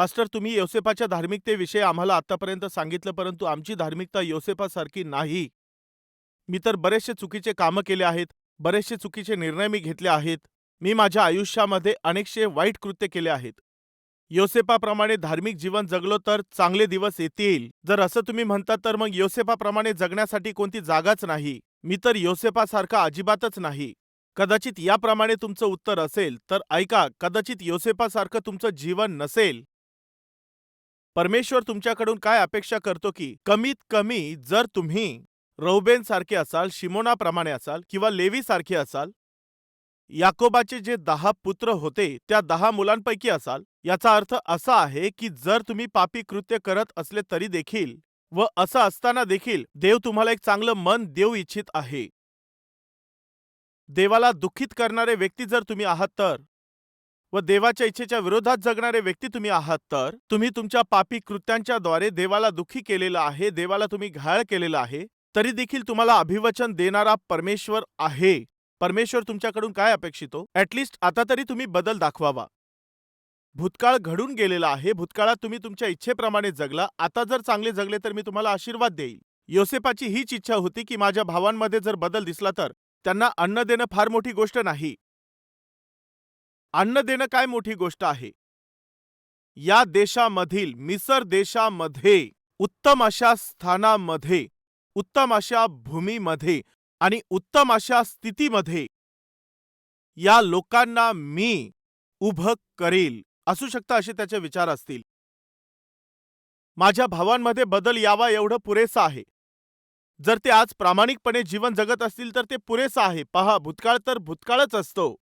Pastor, तुम्ही योसेफाच्या धार्मिकतेविषयी आम्हाला आतापर्यंत सांगितलं, परंतु आमची धार्मिकता योसेफासारखी नाही. मी तर बरेचसे चुकीचे कामं केले आहेत. बरेचसे चुकीचे निर्णय मी घेतले आहेत. मी माझ्या आयुष्यामध्ये अनेकशे वाईट कृत्य केले आहेत. योसेफाप्रमाणे धार्मिक जीवन जगलो तर चांगले दिवस येतील. जर असं तुम्ही म्हणता तर मग योसेफाप्रमाणे जगण्यासाठी कोणती जागाच नाही. मी तर योसेफासारखा अजिबातच नाही. कदाचित याप्रमाणे तुमचं उत्तर असेल तर ऐका, कदाचित योसेफासारखं तुमचं जीवन नसेल. परमेश्वर तुमच्याकडून काय अपेक्षा करतो की कमीत कमी जर तुम्ही रौबेन सारखे असाल, शिमोनाप्रमाणे असाल किंवा लेवी सारखे असाल, याकोबाचे जे 10 पुत्र होते त्या 10 मुलांपैकी असाल, याचा अर्थ असा आहे की जर तुम्ही पापी कृत्य करत असले तरी देखील व असं असताना देखील देव तुम्हाला एक चांगलं मन देऊ इच्छित आहे. देवाला दुःखित करणारे व्यक्ती जर तुम्ही आहात तर व देवाच्या इच्छेच्या विरोधात जगणारे व्यक्ती तुम्ही आहात तर तुम्ही तुमच्या पापी कृत्यांच्या द्वारे देवाला दुःखी केलेलं आहे, देवाला तुम्ही घायाळ केलेलं आहे, तरी देखील तुम्हाला अभिवचन देणारा परमेश्वर आहे. परमेश्वर तुमच्याकडून काय अपेक्षितो? ॲटलिस्ट आता तरी तुम्ही बदल दाखवावा. भूतकाळ घडून गेलेला आहे. भूतकाळात तुम्ही तुमच्या इच्छेप्रमाणे जगला. आता जर चांगले जगले तर मी तुम्हाला आशीर्वाद देईल. योसेफाची हीच इच्छा होती की माझ्या भावांमध्ये जर बदल दिसला तर त्यांना अन्न देणं फार मोठी गोष्ट नाही. अन्न देणं काय मोठी गोष्ट आहे? या देशामधील मिसर देशामध्ये उत्तम अशा स्थानामध्ये, उत्तम अशा भूमीमध्ये आणि उत्तम अशा स्थितीमध्ये या लोकांना मी उभं करील. असू शकतं असे त्याचे विचार असतील. माझ्या भावांमध्ये बदल यावा एवढं पुरेसं आहे. जर ते आज प्रामाणिकपणे जीवन जगत असतील तर ते पुरेसं आहे. पहा, भूतकाळ तर भूतकाळच असतो.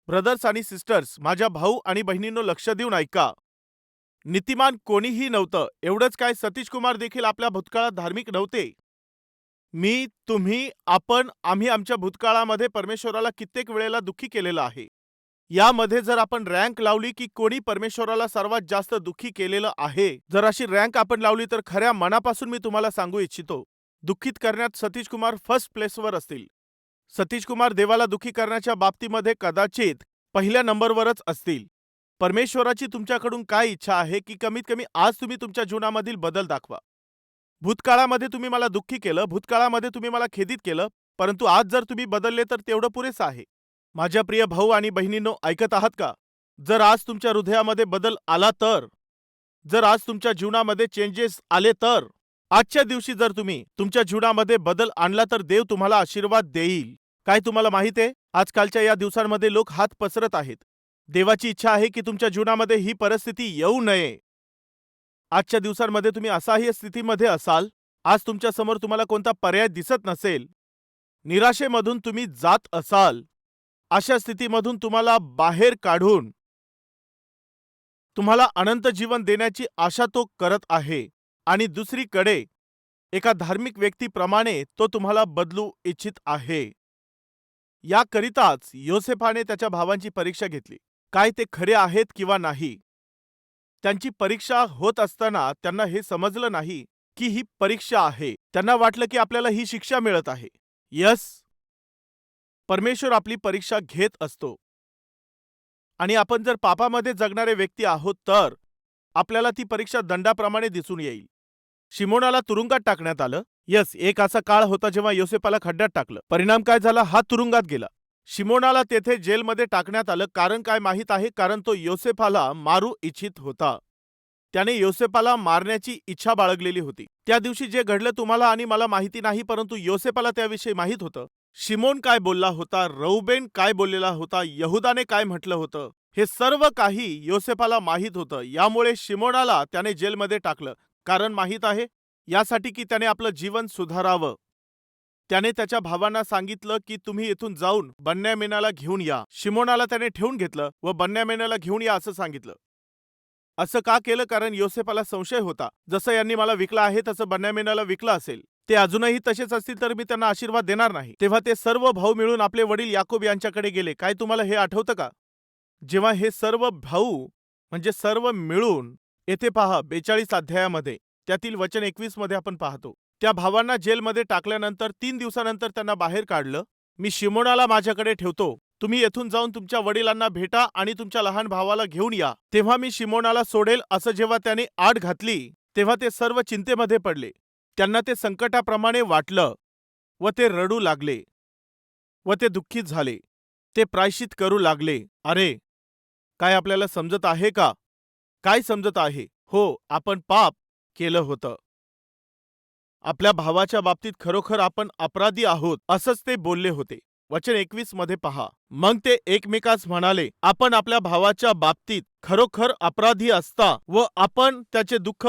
ब्रदर्स आणि सिस्टर्स, माझ्या भाऊ आणि बहिणींनो, लक्ष देऊन ऐका. नीतिमान कोणीही नव्हतं. एवढंच काय, सतीश कुमार देखील आपल्या भूतकाळात धार्मिक नव्हते. मी, तुम्ही, आम्ही आमच्या भूतकाळामध्ये परमेश्वराला कित्येक वेळेला दुःखी केलेलं आहे. यामध्ये जर आपण रँक लावली की कोणी परमेश्वराला सर्वात जास्त दुःखी केलेलं आहे, जर अशी रँक आपण लावली तर खऱ्या मनापासून मी तुम्हाला सांगू इच्छितो, दुःखित करण्यात सतीश कुमार फर्स्ट प्लेसवर असतील. सतीश कुमार देवाला दुःखी करण्याच्या बाबतीमध्ये कदाचित पहिल्या नंबरवरच असतील. परमेश्वराची तुमच्याकडून काय इच्छा आहे की कमीत कमी आज तुम्ही तुमच्या जीवनामधील बदल दाखवा. भूतकाळामध्ये तुम्ही मला दुःखी केलं, भूतकाळामध्ये तुम्ही मला खेदित केलं, परंतु आज जर तुम्ही बदलले तर तेवढं पुरेसं आहे. माझ्या प्रिय भाऊ आणि बहिणींनो, ऐकत आहात का? जर आज तुमच्या हृदयामध्ये बदल आला तर, जर आज तुमच्या जीवनामध्ये चेंजेस आले तर, आजच्या दिवशी जर तुम्ही तुमच्या जीवनामध्ये बदल आणला तर देव तुम्हाला आशीर्वाद देईल. काय तुम्हाला माहित आहे, आजकालच्या या दिवसांमध्ये लोक हात पसरत आहेत. देवाची इच्छा आहे की तुमच्या जीवनामध्ये ही परिस्थिती येऊ नये. आजच्या दिवसांमध्ये तुम्ही असाही स्थितीमध्ये असाल, आज तुमच्या समोर तुम्हाला कोणता पर्याय दिसत नसेल, निराशेमधून तुम्ही जात असाल. अशा स्थितीमधून तुम्हाला बाहेर काढून तुम्हाला अनंत जीवन देण्याची आशा तो करत आहे. आणि दुसरीकडे एका धार्मिक व्यक्तीप्रमाणे तो तुम्हाला बदलू इच्छित आहे. याकरिताच योसेफाने त्याच्या भावांची परीक्षा घेतली. काय ते खरे आहेत किंवा नाही. त्यांची परीक्षा होत असताना त्यांना हे समजलं नाही की ही परीक्षा आहे. त्यांना वाटलं की आपल्याला ही शिक्षा मिळत आहे. यस, परमेश्वर आपली परीक्षा घेत असतो. आणि आपण जर पापामध्ये जगणारे व्यक्ती आहोत तर आपल्याला ती परीक्षा दंडाप्रमाणे दिसून येईल. शिमोनाला तुरुंगात टाकण्यात आलं. यस, एक असा काळ होता जेव्हा योसेफाला खड्ड्यात टाकलं. परिणाम काय झाला? हा तुरुंगात गेला. शिमोनाला तेथे जेलमध्ये टाकण्यात आलं. कारण काय माहीत आहे? कारण तो योसेफाला मारू इच्छित होता. त्याने योसेफाला मारण्याची इच्छा बाळगलेली होती. त्या दिवशी जे घडलं तुम्हाला आणि मला माहिती नाही, परंतु योसेफाला त्याविषयी माहीत होतं. शिमोन काय बोलला होता, रौबेन काय बोललेला होता, यहुदाने काय म्हटलं होतं, हे सर्व काही योसेफाला माहीत होतं. यामुळे शिमोनाला त्याने जेलमध्ये टाकलं. कारण माहीत आहे, यासाठी की त्याने आपलं जीवन सुधारावं. त्याने त्याच्या भावांना सांगितलं की तुम्ही इथून जाऊन बन्यामीनाला घेऊन या. शिमोनाला त्याने ठेवून घेतलं व बन्यामीनाला घेऊन या असं सांगितलं. असं का केलं? कारण योसेफाला संशय होता, जसं यांनी मला विकलं आहे तसं बन्यामीनाला विकलं असेल. ते अजूनही तसेच असतील तर मी त्यांना आशीर्वाद देणार नाही. तेव्हा ते सर्व भाऊ मिळून आपले वडील याकोब यांच्याकडे गेले. काय तुम्हाला हे आठवतं का? जेव्हा हे सर्व भाऊ म्हणजे सर्व मिळून, येथे पहा 42 अध्यायामध्ये त्यातील वचन 21 मध्ये आपण पाहतो, त्या भावांना जेलमध्ये टाकल्यानंतर 3 दिवसानंतर त्यांना बाहेर काढलं. मी शिमोनाला माझ्याकडे ठेवतो, तुम्ही येथून जाऊन तुमच्या वडिलांना भेटा आणि तुमच्या लहान भावाला घेऊन या. तेव्हा मी शिमोनाला सोडेल असं जेव्हा त्याने आड घातली तेव्हा ते सर्व चिंतेमध्ये पडले. त्यांना ते संकटाप्रमाणे वाटलं व ते रडू लागले व ते दुःखित झाले. ते प्रायश्चित करू लागले. अरे, काय आपल्याला समजत आहे का? काय समजत आहे? हो, आपण पाप केलं होतं. आपल्या भावाच्या बाबतीत खरोखर आपण अपराधी आहोत असंच ते बोलले होते. वचन 21 मध्ये पहा. मग ते एकमेकास म्हणाले, आपण आपल्या भावाच्या बाबतीत खरोखर अपराधी असता व आपण त्याचे दुःख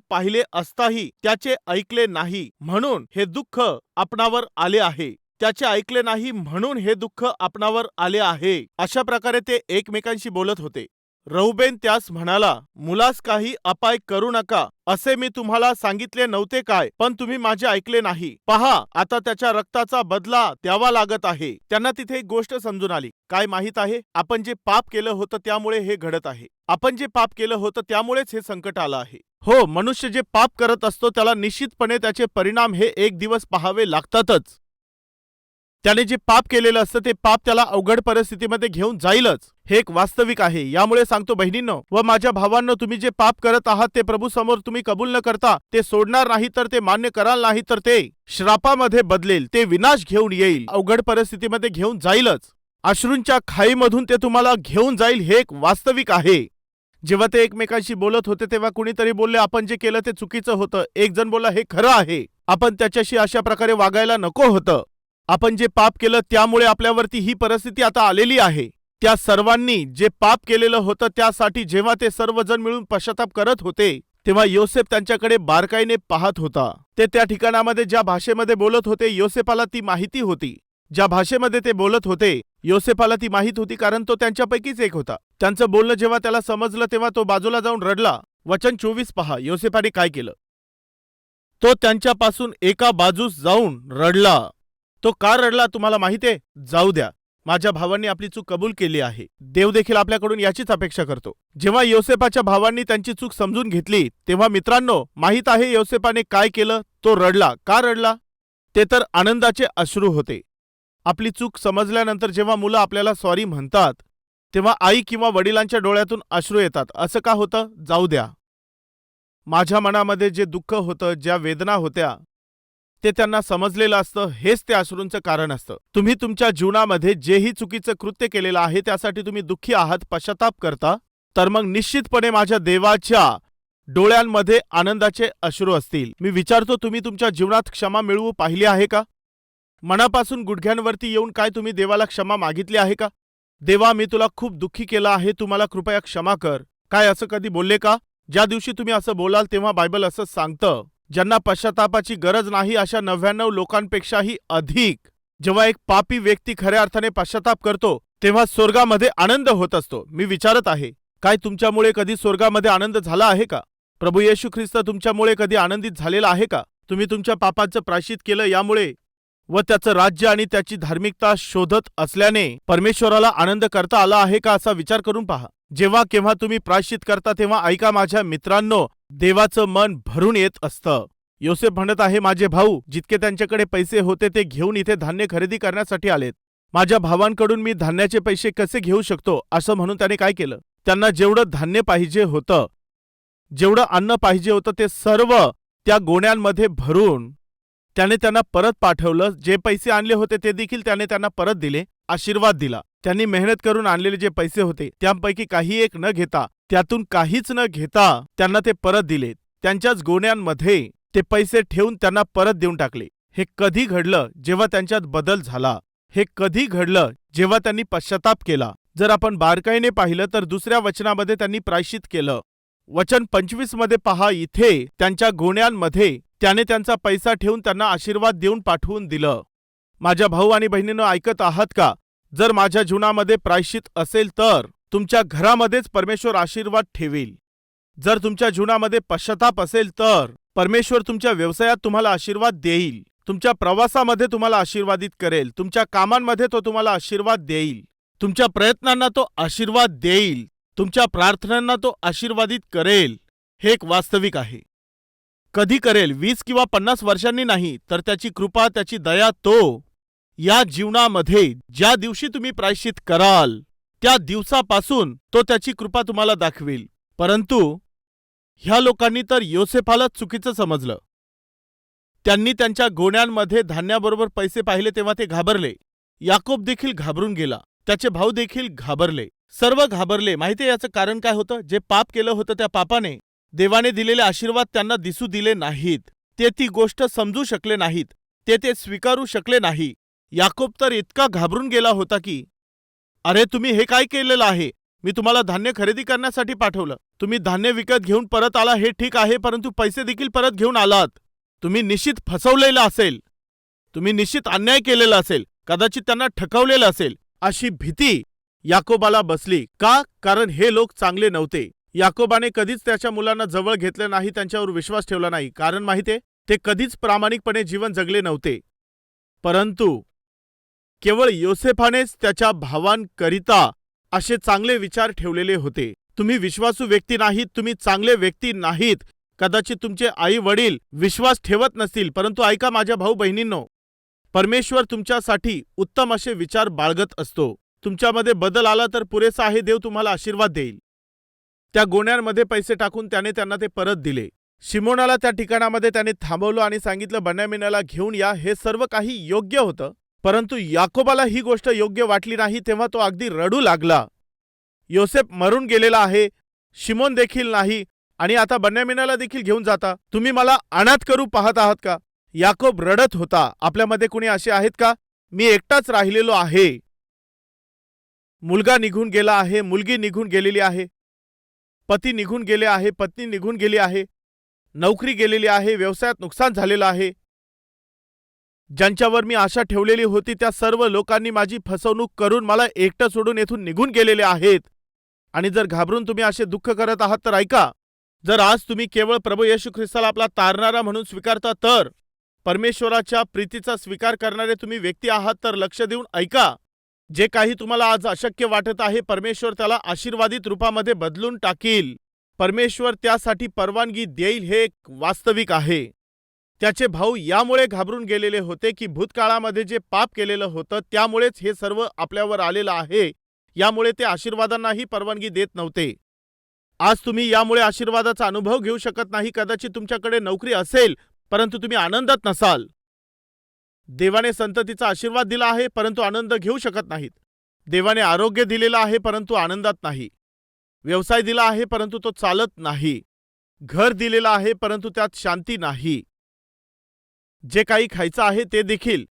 पाहिले असताही त्याचे ऐकले नाही म्हणून हे दुःख आपणावर आले आहे. त्याचे ऐकले नाही म्हणून हे दुःख आपणावर आले आहे. अशा प्रकारे ते एकमेकांशी बोलत होते. रौबेन त्यास म्हणाला, मुलास काही अपाय करू नका असे मी तुम्हाला सांगितले नव्हते काय? पण तुम्ही माझे ऐकले नाही. पहा, आता त्याच्या रक्ताचा बदला द्यावा लागत आहे. त्यांना तिथे एक गोष्ट समजून आली. काय माहित आहे? आपण जे पाप केलं होतं त्यामुळे हे घडत आहे. आपण जे पाप केलं होतं त्यामुळेच हे संकट आलं आहे. हो, मनुष्य जे पाप करत असतो त्याला निश्चितपणे त्याचे परिणाम हे एक दिवस पाहावे लागतातच. त्याने जे पाप केलेलं असतं ते पाप त्याला अवघड परिस्थितीमध्ये घेऊन जाईलच. हे एक वास्तविक आहे. यामुळे सांगतो बहिणींनो व माझ्या भावांनो, तुम्ही जे पाप करत आहात ते प्रभू समोर तुम्ही कबूल न करता ते सोडणार नाही तर ते मान्य कराल नाही तर ते श्रापामध्ये बदलेल. ते विनाश घेऊन येईल, अवघड परिस्थितीमध्ये घेऊन जाईलच. अश्रूंच्या खाईमधून ते तुम्हाला घेऊन जाईल. हे एक वास्तविक आहे. जेव्हा ते एकमेकांशी बोलत होते तेव्हा कुणीतरी बोलले, आपण जे केलं ते चुकीचं होतं. एक जण बोलला, हे खरं आहे, आपण त्याच्याशी अशा प्रकारे वागायला नको होतं. आपण जे पाप केलं त्यामुळे आपल्यावरती ही परिस्थिती आता आलेली आहे. त्या सर्वांनी जे पाप केलेलं होतं त्यासाठी जेव्हा ते सर्वजण मिळून पश्चाताप करत होते तेव्हा योसेफ त्यांच्याकडे बारकाईने पाहत होता. ते त्या ठिकाणामध्ये ज्या भाषेमध्ये बोलत होते योसेफाला ती माहिती होती. ज्या भाषेमध्ये ते बोलत होते योसेफाला ती माहित होती, कारण तो त्यांच्यापैकीच एक होता. त्यांचं बोलणं जेव्हा त्याला समजलं तेव्हा तो बाजूला जाऊन रडला. वचन 24 पहा, योसेफाने काय केलं. तो त्यांच्यापासून एका बाजूस जाऊन रडला. तो का रडला तुम्हाला माहिती आहे? जाऊ द्या, माझ्या भावांनी आपली चूक कबूल केली आहे. देव देखील आपल्याकडून याचीच अपेक्षा करतो. जेव्हा योसेफाच्या भावांनी त्यांची चूक समजून घेतली तेव्हा मित्रांनो, माहित आहे योसेफाने काय केलं? तो रडला. का रडला? ते तर आनंदाचे अश्रू होते. आपली चूक समजल्यानंतर जेव्हा मुलं आपल्याला सॉरी म्हणतात तेव्हा आई किंवा वडिलांच्या डोळ्यातून अश्रू येतात. असं का होतं? जाऊ द्या, माझ्या मनामध्ये जे दुःख होतं, ज्या वेदना होत्या ते त्यांना समजलेलं असतं. हेच ते अश्रूंचं कारण असतं. तुम्ही तुमच्या जीवनामध्ये जेही चुकीचं कृत्य केलेलं आहे त्यासाठी तुम्ही दुःखी आहात, पश्चाताप करता, तर मग निश्चितपणे माझ्या देवाच्या डोळ्यांमध्ये आनंदाचे अश्रू असतील. मी विचारतो, तुम्ही तुमच्या जीवनात क्षमा मिळवू पाहिली आहे का? मनापासून गुडघ्यांवरती येऊन काय तुम्ही देवाला क्षमा मागितली आहे का? देवा, मी तुला खूप दुःखी केलं आहे, तू मला कृपया क्षमा कर. काय असं कधी बोलले का? ज्या दिवशी तुम्ही असं बोलाल तेव्हा बायबल असं सांगतं, ज्यांना पश्चातापाची गरज नाही अशा 99 लोकांपेक्षाही अधिक जेव्हा एक पापी व्यक्ती खऱ्या अर्थाने पश्चाताप करतो तेव्हा स्वर्गामध्ये आनंद होत असतो. मी विचारत आहे, काय तुमच्यामुळे कधी स्वर्गामध्ये आनंद झाला आहे का? प्रभू येशू ख्रिस्त तुमच्यामुळे कधी आनंदित झालेला आहे का? तुम्ही तुमच्या पापाचं प्रायश्चित केलं यामुळे व त्याचं राज्य आणि त्याची धार्मिकता शोधत असल्याने परमेश्वराला आनंद करता आला आहे का? असा विचार करून पहा. जेव्हा केव्हा तुम्ही प्रायश्चित करता तेव्हा ऐका माझ्या मित्रांनो, देवाचं मन भरून येत असतं. योसेफ म्हणत आहे, माझे भाऊ जितके त्यांच्याकडे पैसे होते ते घेऊन इथे धान्य खरेदी करण्यासाठी आलेत. माझ्या भावांकडून मी धान्याचे पैसे कसे घेऊ शकतो? असं म्हणून त्याने काय केलं? त्यांना जेवढं धान्य पाहिजे होतं, जेवढं अन्न पाहिजे होतं ते सर्व त्या गोण्यांमध्ये भरून त्याने त्यांना परत पाठवलं. जे पैसे आणले होते ते देखील त्याने त्यांना परत दिले, आशीर्वाद दिला. त्यांनी मेहनत करून आणलेले जे पैसे होते त्यापैकी काही एक न घेता, त्यातून काहीच न घेता त्यांना ते परत दिले. त्यांच्याच गोण्यांमध्ये ते पैसे ठेवून त्यांना परत देऊन टाकले. हे कधी घडलं? जेव्हा त्यांच्यात बदल झाला. हे कधी घडलं? जेव्हा त्यांनी पश्चाताप केला. जर आपण बारकाईने पाहिलं तर दुसऱ्या वचनामध्ये त्यांनी प्रायश्चित केलं. वचन 25 मध्ये पहा, इथे त्यांच्या गोण्यांमध्ये त्याने त्यांचा पैसा ठेवून त्यांना आशीर्वाद देऊन पाठवून दिलं. माझ्या भाऊ आणि बहिणींनो, ऐकत आहात का? जर माझ्या जीवनामध्ये प्रायश्चित असेल तर तुमच्या घरामध्येच परमेश्वर आशीर्वाद ठेवील. जर तुमच्या जीवनामध्ये पश्चाताप असेल तर परमेश्वर तुमच्या व्यवसायात तुम्हाला आशीर्वाद देईल. तुमच्या प्रवासामध्ये तुम्हाला आशीर्वादित करेल. तुमच्या कामांमध्ये तो तुम्हाला आशीर्वाद देईल. तुमच्या प्रयत्नांना तो आशीर्वाद देईल. तुमच्या प्रार्थनांना तो आशीर्वादित करेल. हे एक वास्तविक आहे. कधी करेल? 20 किंवा 50 वर्षांनी नाही, तर त्याची कृपा, त्याची दया तो या जीवनामध्ये ज्या दिवशी तुम्ही प्रायश्चित कराल त्या दिवसापासून तो त्याची कृपा तुम्हाला दाखवेल. परंतु ह्या लोकांनी तर योसेफाला चुकीचं समजलं. त्यांनी त्यांच्या गोण्यांमध्ये धान्याबरोबर पैसे पाहिले तेव्हा ते घाबरले. याकोब देखील घाबरून गेला, त्याचे भाऊ देखील घाबरले, सर्व घाबरले. माहितीये याचं कारण काय होतं? जे पाप केलं होतं त्या पापाने देवाने दिलेले आशीर्वाद त्यांना दिसू दिले नाहीत. ते ती गोष्ट समजू शकले नाहीत, ते स्वीकारू शकले नाही. याकोब तर इतका घाबरून गेला होता की, अरे तुम्ही हे काय केलेलं आहे? मी तुम्हाला धान्य खरेदी करण्यासाठी पाठवलं, तुम्ही धान्य विकत घेऊन परत आला हे ठीक आहे, परंतु पैसे देखील परत घेऊन आलात. तुम्ही निश्चित फसवलेलं असेल, तुम्ही निश्चित अन्याय केलेला असेल, कदाचित त्यांना ठकवलेलं असेल, अशी भीती याकोबाला बसली. का? कारण हे लोक चांगले नव्हते. याकोबाने कधीच त्याच्या मुलांना जवळ घेतले नाही, त्यांच्यावर विश्वास ठेवला नाही. कारण माहितीये, ते कधीच प्रामाणिकपणे जीवन जगले नव्हते. परंतु केवळ योसेफानेच त्याच्या भावांकरिता असे चांगले विचार ठेवलेले होते. तुम्ही विश्वासू व्यक्ती नाहीत, तुम्ही चांगले व्यक्ती नाहीत. कदाचित तुमचे आई वडील विश्वास ठेवत नसतील, परंतु ऐका माझ्या भाऊ बहिणींनो, परमेश्वर तुमच्यासाठी उत्तम असे विचार बाळगत असतो. तुमच्यामध्ये बदल आला तर पुरेसा आहे, देव तुम्हाला आशीर्वाद देईल. त्या गोण्यांमध्ये पैसे टाकून त्याने त्यांना ते परत दिले. शिमोनाला त्या ठिकाणामध्ये त्याने थांबवलं आणि सांगितलं, बेन्यामीनाला घेऊन या. हे सर्व काही योग्य होतं, परंतु याकोबाला ही गोष्ट योग्य वाटली नाही. तेव्हा तो अगदी रडू लागला. योसेफ मरून गेलेला आहे, शिमोन देखील नाही, आणि आता बेन्यामीनाला देखील घेऊन जाता. तुम्ही मला अनाथ करू पाहत आहात का? याकोब रडत होता. आपल्यामध्ये कुणी असे आहेत का? मी एकटाच राहिलेलो आहे. मुलगा निघून गेला आहे, मुलगी निघून गेलेली आहे, पती निघून गेले आहे, पत्नी निघून गेली आहे, नोकरी गेलेली आहे, व्यवसायात नुकसान झालेलं आहे. ज्यांच्यावर मी आशा ठेवलेली होती त्या सर्व लोकांनी माझी फसवणूक करून मला एकटं सोडून येथून निघून गेलेले आहेत. आणि जर घाबरून तुम्ही असे दुःख करत आहात तर ऐका, जर आज तुम्ही केवळ प्रभू येशू ख्रिस्ताला आपला तारणारा म्हणून स्वीकारता, तर परमेश्वराच्या प्रीतीचा स्वीकार करणारे तुम्ही व्यक्ती आहात, तर लक्ष देऊन ऐका. जे काही तुम्हाला आज अशक्य वाटत आहे, परमेश्वर त्याला आशीर्वादित रूपामध्ये बदलून टाकील. परमेश्वर त्यासाठी परवानगी देईल, हे एक वास्तविक आहे. त्याचे भाऊ यामुळे घाबरून गेलेले होते की भूतकाळामध्ये जे पाप केलेलं होतं त्यामुळेच हे सर्व आपल्यावर आलेलं आहे. यामुळे ते आशीर्वादांनाही परवानगी देत नव्हते. आज तुम्ही यामुळे आशीर्वादाचा अनुभव घेऊ शकत नाही. कदाचित तुमच्याकडे नोकरी असेल, परंतु तुम्ही आनंदात नसाल. देवाने संततीचा आशीर्वाद दिला आहे, परंतु आनंद घेऊ शकत नाहीत. देवाने आरोग्य दिलेलं आहे, परंतु आनंदात नाही. व्यवसाय दिला आहे, परंतु तो चालत नाही. घर दिलेलं आहे, परंतु त्यात शांती नाही. जे काही खायचं आहे ते देखील,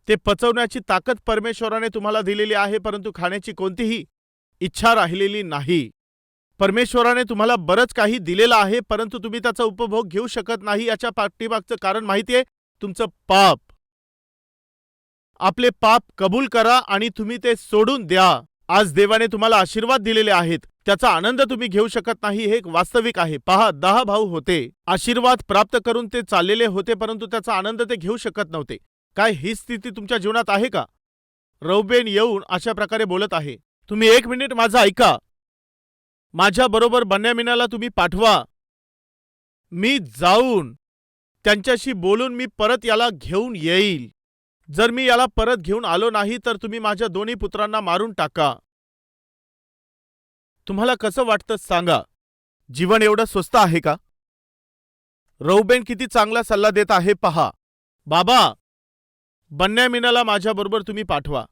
ते पचवण्याची ताकद परमेश्वराने तुम्हाला दिलेली आहे, परंतु खाण्याची कोणतीही इच्छा राहिलेली नाही. परमेश्वराने तुम्हाला बरंच काही दिलेलं आहे, परंतु तुम्ही त्याचा उपभोग घेऊ शकत नाही. याच्या पाठीमागचं कारण माहितीये? तुमचं पाप. आपले पाप कबूल करा आणि तुम्ही ते सोडून द्या. आज देवाने तुम्हाला आशीर्वाद दिलेले आहेत, त्याचा आनंद तुम्ही घेऊ शकत नाही, हे एक वास्तविक आहे. पहा, 10 भाऊ होते, आशीर्वाद प्राप्त करून ते चाललेले होते, परंतु त्याचा आनंद ते घेऊ शकत नव्हते. काय ही स्थिती तुमच्या जीवनात आहे का? रौबेन येऊन अशा प्रकारे बोलत आहे, तुम्ही 1 मिनिट माझं ऐका. माझ्या बरोबर बेन्यामीनाला तुम्ही पाठवा. मी जाऊन त्यांच्याशी बोलून मी परत याला घेऊन येईल. जर मी याला परत घेऊन आलो नाही तर तुम्ही माझ्या दोन्ही पुत्रांना मारून टाका. तुम्हाला कसं वाटतं सांगा? जीवन एवढं स्वस्त आहे का? रौबेन किती चांगला सल्ला देत आहे पहा. बाबा, बेन्यामीनाला माझ्याबरोबर तुम्ही पाठवा.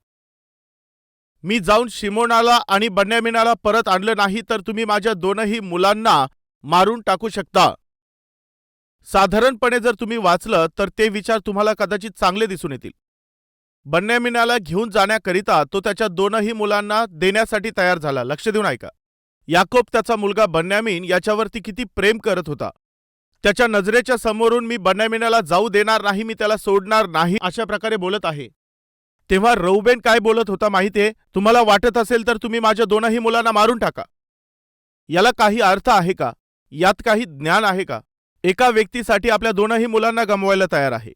मी जाऊन शिमोनाला आणि बेन्यामीनाला परत आणलं नाही तर तुम्ही माझ्या दोनही मुलांना मारून टाकू शकता. साधारणपणे जर तुम्ही वाचलं तर ते विचार तुम्हाला कदाचित चांगले दिसून येतील. बेन्यामीनाला घेऊन जाण्याकरिता तो त्याच्या दोनही मुलांना देण्यासाठी तयार झाला. लक्ष देऊन ऐका. याकोब त्याचा मुलगा बेन्यामीन याच्यावरती किती प्रेम करत होता. त्याच्या नजरेच्या समोरून मी बेन्यामीनाला जाऊ देणार नाही, मी त्याला सोडणार नाही, अशा प्रकारे बोलत आहे. तेव्हा रौबेन काय बोलत होता माहितीये? तुम्हाला वाटत असेल तर तुम्ही माझ्या दोनही मुलांना मारून टाका. याला काही अर्थ आहे का? यात काही ज्ञान आहे का? एका व्यक्तीसाठी आपल्या दोनही मुलांना गमवायला तयार आहे.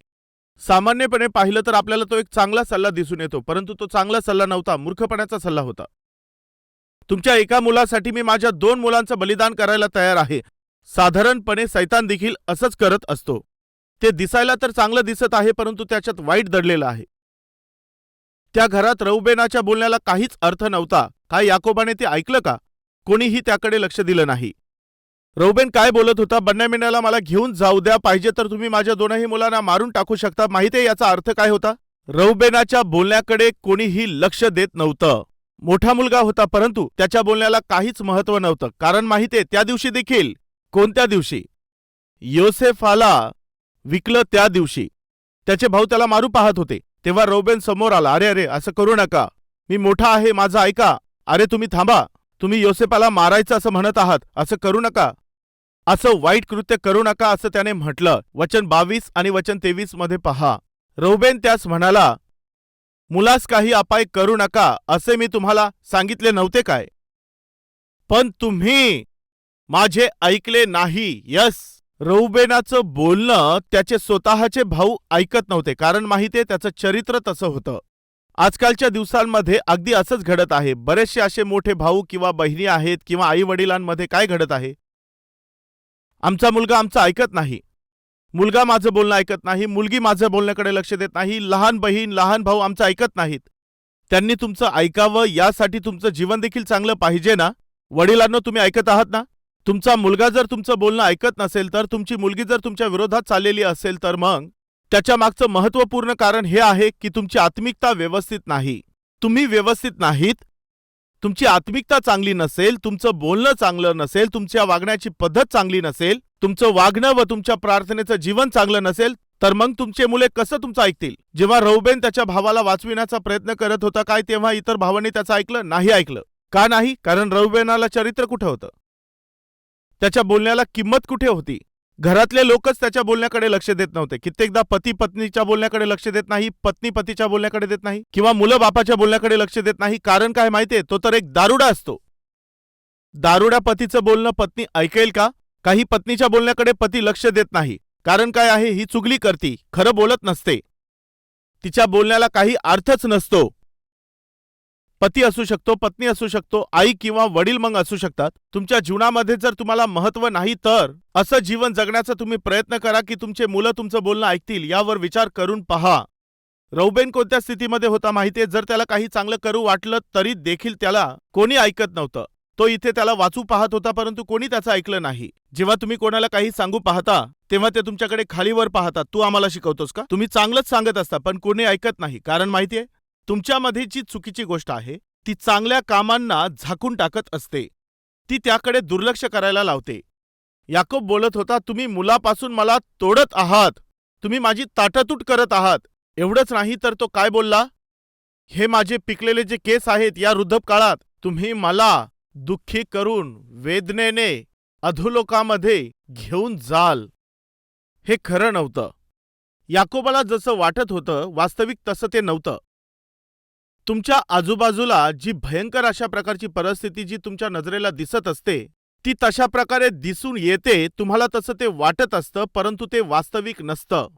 सामान्यपणे पाहिलं तर आपल्याला तो एक चांगला सल्ला दिसून येतो, परंतु तो चांगला सल्ला नव्हता, मूर्खपणाचा सल्ला होता. तुमच्या एका मुलासाठी मी माझ्या 2 मुलांचं बलिदान करायला तयार आहे. साधारणपणे सैतान देखील असंच करत असतो. ते दिसायला तर चांगलं दिसत आहे, परंतु त्याच्यात वाईट दडलेलं आहे. त्या घरात रौबेनाच्या बोलण्याला काहीच अर्थ नव्हता. काय याकोबाने ते ऐकलं का? कोणीही त्याकडे लक्ष दिलं नाही. रौबेन काय बोलत होता? बन्यामीनाला मला घेऊन जाऊ द्या, पाहिजे तर तुम्ही माझ्या दोनही मुलांना मारून टाकू शकता. माहितीये याचा अर्थ काय होता? रौबेनाच्या बोलण्याकडे कोणीही लक्ष देत नव्हतं. मोठा मुलगा होता, परंतु त्याच्या बोलण्याला काहीच महत्व नव्हतं. कारण माहितीये त्या दिवशी देखील, कोणत्या दिवशी? योसेफाला विकलं त्या दिवशी. त्याचे भाऊ त्याला मारू पाहत होते. तेव्हा रौबेन समोर आला. अरे अरे, असं करू नका, मी मोठा आहे, माझं ऐका. अरे तुम्ही थांबा, तुम्ही योसेफाला मारायचं असं म्हणत आहात, असं करू नका, असं वाईट कृत्य करू नका, असं त्याने म्हटलं. वचन 22 आणि वचन 23 मध्ये पहा. रौबेन त्यास म्हणाला, मुलास काही अपाय करू नका, असे मी तुम्हाला सांगितले नव्हते काय? पण तुम्ही माझे ऐकले नाही. यस, रौबेनाचं बोलणं त्याचे स्वतःचे भाऊ ऐकत नव्हते. कारण माहितीये त्याचं चरित्र तसं होतं. आजकालच्या दिवसांमध्ये अगदी असंच घडत आहे. बरेचसे असे मोठे भाऊ किंवा बहिणी आहेत किंवा आई वडिलांमध्ये काय घडत आहे? आमचा मुलगा आमचं ऐकत नाही, मुलगा माझं बोलणं ऐकत नाही, मुलगी माझं बोलण्याकडे लक्ष देत नाही, लहान बहीण लहान भाऊ आमचं ऐकत नाहीत. त्यांनी तुमचं ऐकावं यासाठी तुमचं जीवन देखील चांगलं पाहिजे ना? वडिलांनो, तुम्ही ऐकत आहात ना? तुमचा मुलगा जर तुमचं बोलणं ऐकत नसेल, तर तुमची मुलगी जर तुमच्या विरोधात चाललेली असेल, तर मग त्याच्या मागचं महत्त्वपूर्ण कारण हे आहे की तुमची आत्मिकता व्यवस्थित नाही. तुम्ही व्यवस्थित नाहीत, तुमची आत्मिकता चांगली नसेल, तुमचं बोलणं चांगलं नसेल, तुमच्या वागण्याची पद्धत चांगली नसेल, तुमचं वागणं व तुमच्या प्रार्थनेचं जीवन चांगलं नसेल, तर मग तुमचे मुले कसं तुमचं ऐकतील? जेव्हा रौबेन त्याच्या भावाला वाचविण्याचा प्रयत्न करत होता काय, तेव्हा इतर भावांनी त्याचं ऐकलं नाही? ऐकलं का नाही? कारण रौबेनाला चरित्र कुठं होतं? त्याच्या बोलण्याला किंमत कुठे होती? घरातले लोकच त्याच्या बोलण्याकडे लक्ष देत नव्हते. कित्येकदा पती पत्नीच्या बोलण्याकडे लक्ष देत नाही, पत्नी पतीच्या बोलण्याकडे देत नाही, किंवा मुलं बापाच्या बोलण्याकडे लक्ष देत नाही. कारण काय माहितीये? तो तर एक दारुडा असतो. दारुड्या पतीचं बोलणं पत्नी ऐकेल का? काही पत्नीच्या बोलण्याकडे पती लक्ष देत नाही. कारण काय आहे? ही चुगली करती, खरं बोलत नसते, तिच्या बोलण्याला काही अर्थच नसतो. पती असू शकतो, पत्नी असू शकतो, आई किंवा वडील मग असू शकतात. तुमच्या जीवनामध्ये जर तुम्हाला महत्व नाही, तर असं जीवन जगण्याचा तुम्ही प्रयत्न करा की तुमचे मुलं तुमचं बोलणं ऐकतील. यावर विचार करून पहा. रौबेन कोणत्या स्थितीमध्ये होता माहितीये? जर त्याला काही चांगलं करू वाटलं तरी देखील त्याला कोणी ऐकत नव्हतं. तो इथे त्याला वाचू पाहत होता, परंतु कोणी त्याचं ऐकलं नाही. जेव्हा तुम्ही कोणाला काही सांगू पाहता, तेव्हा ते तुमच्याकडे खालीवर पाहतात. तू आम्हाला शिकवतोस का? तुम्ही चांगलंच सांगत असता, पण कोणी ऐकत नाही. कारण माहितीये, तुमच्यामध्ये जी चुकीची गोष्ट आहे ती चांगल्या कामांना झाकून टाकत असते, ती त्याकडे दुर्लक्ष करायला लावते. याकोब बोलत होता, तुम्ही मुलापासून मला तोडत आहात, तुम्ही माझी ताटातूट करत आहात. एवढंच नाही तर तो काय बोलला? हे माझे पिकलेले जे केस आहेत, या वृद्धकाळात तुम्ही मला दुःखी करून वेदनेने अधोलोकामध्ये घेऊन जाल. हे खरं नव्हतं. याकोबाला जसं वाटत होतं, वास्तविक तसं ते नव्हतं. तुमच्या आजूबाजूला जी भयंकर अशा प्रकारची परिस्थिती जी तुमच्या नजरेला दिसत असते, ती तशा प्रकारे दिसून येते. तुम्हाला तसं ते वाटत असतं, परंतु ते वास्तविक नसतं.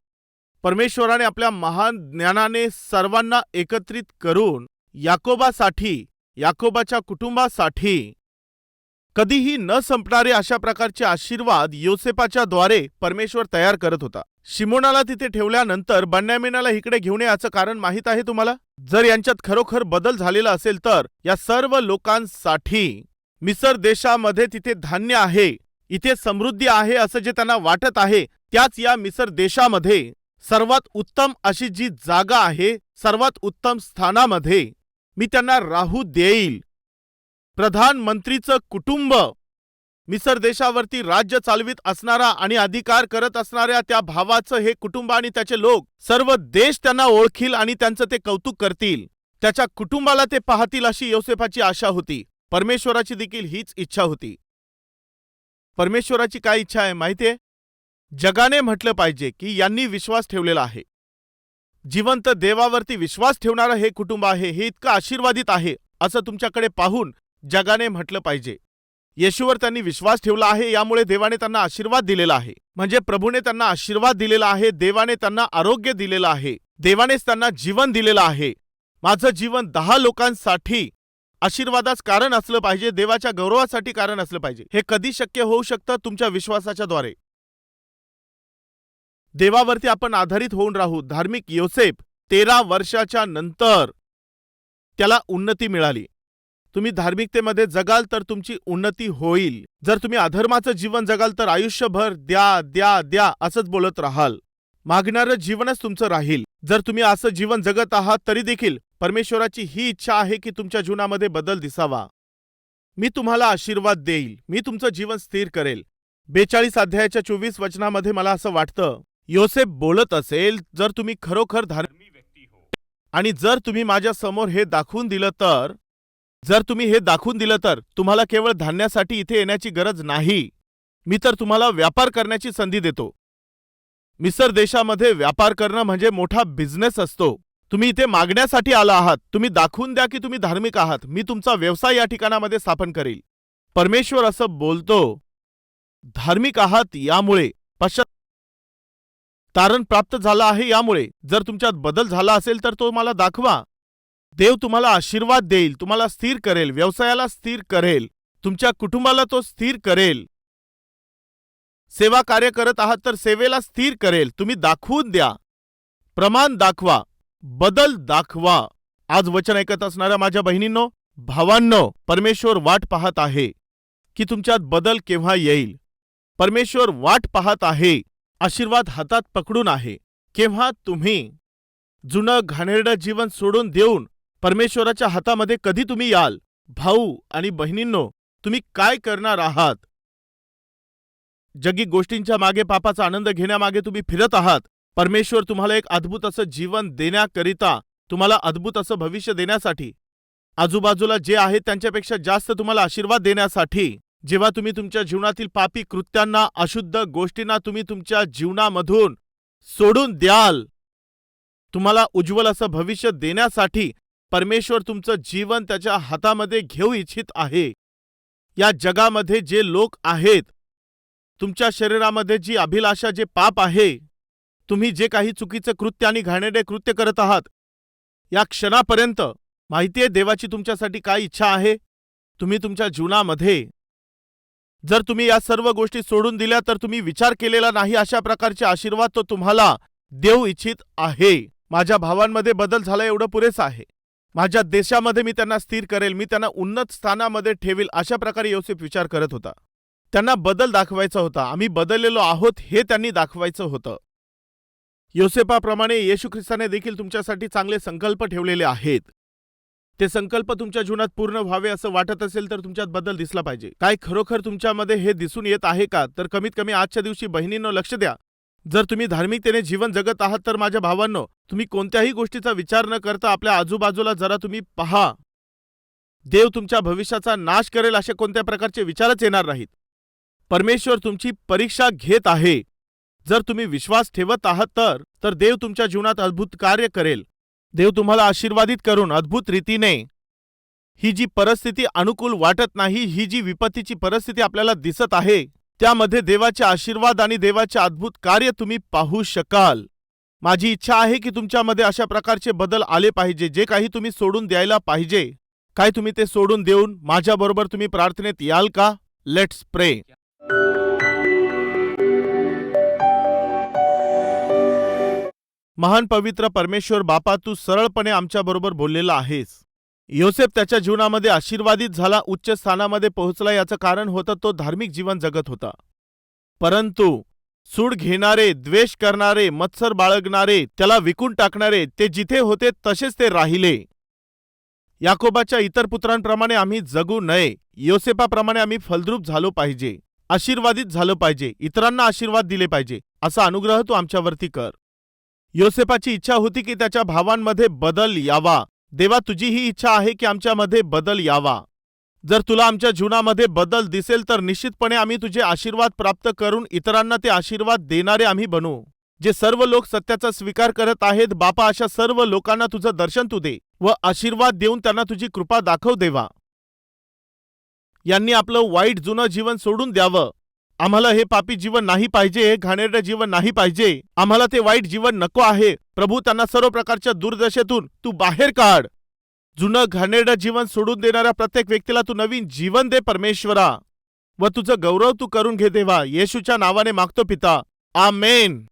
परमेश्वराने आपल्या महान ज्ञानाने सर्वांना एकत्रित करून याकोबासाठी, याकोबाच्या कुटुंबासाठी कधीही न संपणारे अशा प्रकारचे आशीर्वाद योसेफाच्या द्वारे परमेश्वर तयार करत होता. शिमोनाला तिथे ठेवल्यानंतर बन्यामीनाला इकडे घेऊन याचं कारण माहीत आहे तुम्हाला? जर यांच्यात खरोखर बदल झालेला असेल, तर या सर्व लोकांसाठी मिसर देशामध्ये तिथे धान्य आहे, इथे समृद्धी आहे असं जे त्यांना वाटत आहे, त्याच या मिसर देशामध्ये सर्वात उत्तम अशी जी जागा आहे, सर्वात उत्तम स्थानामध्ये मी त्यांना राहू देईल. प्रधानमंत्रीचं कुटुंब, मिसर देशावरती राज्य चालवित असणारा आणि अधिकार करत असणाऱ्या त्या भावाचं हे कुटुंब आणि त्याचे लोक, सर्व देश त्यांना ओळखील आणि त्यांचं ते कौतुक करतील. त्याच्या कुटुंबाला ते पाहतील अशी योसेफाची आशा होती. परमेश्वराची देखील हीच इच्छा होती. परमेश्वराची काय इच्छा आहे माहितीये? जगाने म्हटलं पाहिजे की यांनी विश्वास ठेवलेला आहे. जिवंत देवावरती विश्वास ठेवणारं हे कुटुंब आहे, हे इतकं आशीर्वादित आहे असं तुमच्याकडे पाहून जगाने म्हटलं पाहिजे. येशूवर त्यांनी विश्वास ठेवला आहे, यामुळे देवाने त्यांना आशीर्वाद दिलेला आहे. म्हणजे प्रभूने त्यांना आशीर्वाद दिलेला आहे, देवाने त्यांना आरोग्य दिलेलं आहे, देवानेच त्यांना जीवन दिलेलं आहे. माझं जीवन 10 लोकांसाठी आशीर्वादाच कारण असलं पाहिजे, देवाच्या गौरवासाठी कारण असलं पाहिजे. हे कधी शक्य होऊ शकतं? तुमच्या विश्वासाच्या द्वारे. देवावरती आपण आधारित होऊन राहू. धार्मिक योसेफ 13 वर्षाच्या नंतर त्याला उन्नती मिळाली. तुम्ही धार्मिकतेमध्ये जगाल तर तुमची उन्नती होईल. जर तुम्ही अधर्माचं जीवन जगाल तर आयुष्यभर द्या द्या द्या असंच बोलत राहाल. मागणारं जीवनच तुमचं राहील. जर तुम्ही असं जीवन जगत आहात तरी देखील परमेश्वराची ही इच्छा आहे की तुमच्या जीवनामध्ये बदल दिसावा. मी तुम्हाला आशीर्वाद देईल, मी तुमचं जीवन स्थिर करेल. 42 अध्यायाच्या 24 वचनामध्ये मला असं वाटतं, योसेफ बोलत असेल, जर तुम्ही खरोखर धार्मिक व्यक्ती हो आणि जर तुम्ही माझ्या समोर हे दाखवून दिलं तर, जर तुम्ही हे दाखवून दिलं तर तुम्हाला केवळ धान्यासाठी इथे येण्याची गरज नाही, मी तर तुम्हाला व्यापार करण्याची संधी देतो. मिसर देशामध्ये व्यापार करणं म्हणजे मोठा बिझनेस असतो. तुम्ही इथे मागण्यासाठी आला आहात. तुम्ही दाखवून द्या की तुम्ही धार्मिक आहात. मी तुमचा व्यवसाय या ठिकाणामध्ये स्थापन करेल. परमेश्वर असं बोलतो, धार्मिक आहात यामुळे, तारण प्राप्त झालं आहे यामुळे. जर तुमच्यात बदल झाला असेल तर तो मला दाखवा. देव तुम्हाला आशीर्वाद देईल, तुम्हाला स्थिर करेल, व्यवसायाला स्थिर करेल, तुमच्या कुटुंबाला तो स्थिर करेल. सेवा कार्य करत आहात तर सेवेला स्थिर करेल. तुम्ही दाखवून द्या, प्रमाण दाखवा, बदल दाखवा. आज वचन ऐकत असणाऱ्या माझ्या बहिणींनो, भावांनो, परमेश्वर वाट पाहत आहे की तुमच्यात बदल केव्हा येईल. परमेश्वर वाट पाहत आहे, आशीर्वाद हातात पकडून आहे. केव्हा तुम्ही जुनं घाणेरडं जीवन सोडून देऊन परमेश्वराच्या हातामध्ये कधी तुम्ही याल. भाऊ आणि बहिणींनो, तुम्ही काय करणार आहात? जगी गोष्टींच्या मागे, पापाचा आनंद घेण्यामागे तुम्ही फिरत आहात. परमेश्वर तुम्हाला एक अद्भुत असं जीवन देण्याकरिता, तुम्हाला अद्भुत असं भविष्य देण्यासाठी, आजूबाजूला जे आहे त्यांच्यापेक्षा जास्त तुम्हाला आशीर्वाद देण्यासाठी, जेव्हा तुम्ही तुमच्या जीवनातील पापी कृत्यांना, अशुद्ध गोष्टींना तुम्ही तुमच्या जीवनामधून सोडून द्याल, तुम्हाला उज्ज्वल असं भविष्य देण्यासाठी परमेश्वर तुमचं जीवन त्याच्या हातामध्ये घेऊ इच्छित आहे. या जगामध्ये जे लोक आहेत, तुमच्या शरीरामध्ये जी अभिलाषा, जे पाप आहे, तुम्ही जे काही चुकीचं कृत्य आणि घाणेरडे कृत्य करत आहात, या क्षणापर्यंत माहितीये देवाची तुमच्यासाठी काय इच्छा आहे. तुम्ही तुमच्या जीवनामध्ये जर तुम्ही या सर्व गोष्टी सोडून दिल्या तर तुम्ही विचार केलेला नाही अशा प्रकारचे आशीर्वाद तो तुम्हाला देऊ इच्छित आहे. माझ्या भावांमध्ये बदल झाला एवढं पुरेसं आहे. माझ्या देशामध्ये मी त्यांना स्थिर करेल, मी त्यांना उन्नत स्थानामध्ये ठेवील, अशा प्रकारे योसेफ विचार करत होता. त्यांना बदल दाखवायचा होता. आम्ही बदललेलो आहोत हे त्यांनी दाखवायचं होतं. योसेफाप्रमाणे येशू ख्रिस्ताने देखील तुमच्यासाठी चांगले संकल्प ठेवलेले आहेत. ते संकल्प तुमच्या जीवनात पूर्ण व्हावे असं वाटत असेल तर तुमच्यात बदल दिसला पाहिजे. काय खरोखर तुमच्यामध्ये हे दिसून येत आहे का? तर कमीत कमी आजच्या दिवशी बहिणींनो लक्ष द्या. जर तुम्ही धार्मिकतेने जीवन जगत आहात तर माझ्या भावांनो, तुम्ही कोणत्याही गोष्टीचा विचार न करता आपल्या आजूबाजूला जरा तुम्ही पहा. देव तुमच्या भविष्याचा नाश करेल असे कोणत्या प्रकारचे विचारच येणार नाहीत. परमेश्वर तुमची परीक्षा घेत आहे. जर तुम्ही विश्वास ठेवत आहात तर देव तुमच्या जीवनात अद्भुत कार्य करेल. देव तुम्हाला आशीर्वादित करून अद्भुत रीतीने, ही जी परिस्थिती अनुकूल वाटत नाही, ही जी विपत्तीची परिस्थिती आपल्याला दिसत आहे, त्यामध्ये देवाचे आशीर्वाद आणि देवाचे अद्भुत कार्य तुम्ही पाहू शकाल. माझी इच्छा आहे की तुमच्यामध्ये अशा प्रकारचे बदल आले पाहिजे. जे काही तुम्ही सोडून द्यायला पाहिजे, काय तुम्ही ते सोडून देऊन माझ्याबरोबर तुम्ही प्रार्थनेत याल का? लेट्स प्रे. महान पवित्र परमेश्वर बापा, तू सरळपणे आमच्याबरोबर बोललेला आहेस. योसेफ त्याच्या जीवनामध्ये आशीर्वादित झाला, उच्च स्थानामध्ये पोहोचला. याचं कारण होतं तो धार्मिक जीवन जगत होता. परंतु सूड घेणारे, द्वेष करणारे, मत्सर बाळगणारे, त्याला विकून टाकणारे, ते जिथे होते तसेच ते राहिले. याकोबाच्या इतर पुत्रांप्रमाणे आम्ही जगू नये. योसेफाप्रमाणे आम्ही फलद्रूप झालो पाहिजे, आशीर्वादित झालो पाहिजे, इतरांना आशीर्वाद दिले पाहिजे. असा अनुग्रह तू आमच्यावरती कर. योसेफाची इच्छा होती की त्याच्या भावांमध्ये बदल यावा. देवा, तुझी ही इच्छा आहे की आमच्यामध्ये बदल यावा. जर तुला आमच्या जीवनामध्ये बदल दिसेल तर निश्चितपणे आम्ही तुझे आशीर्वाद प्राप्त करून इतरांना ते आशीर्वाद देणारे आम्ही बनू. जे सर्व लोक सत्याचा स्वीकार करत आहेत बापा, अशा सर्व लोकांना तुझं दर्शन तू दे व आशीर्वाद देऊन त्यांना तुझी कृपा दाखव देवा. यांनी आपलं वाईट जुनं जीवन सोडून द्यावं. आम्हाला हे पापी जीवन नाही पाहिजे, हे घाणेरडं जीवन नाही पाहिजे. आम्हाला ते वाईट जीवन नको आहे. प्रभू, त्यांना सर्व प्रकारच्या दुर्दशेतून तू बाहेर काढ. जुनं घाणेरडं जीवन सोडून देणाऱ्या प्रत्येक व्यक्तीला तू नवीन जीवन दे परमेश्वरा, व तुझं गौरव तू करून घे देवा. येशूच्या नावाने मागतो पिता, आमेन.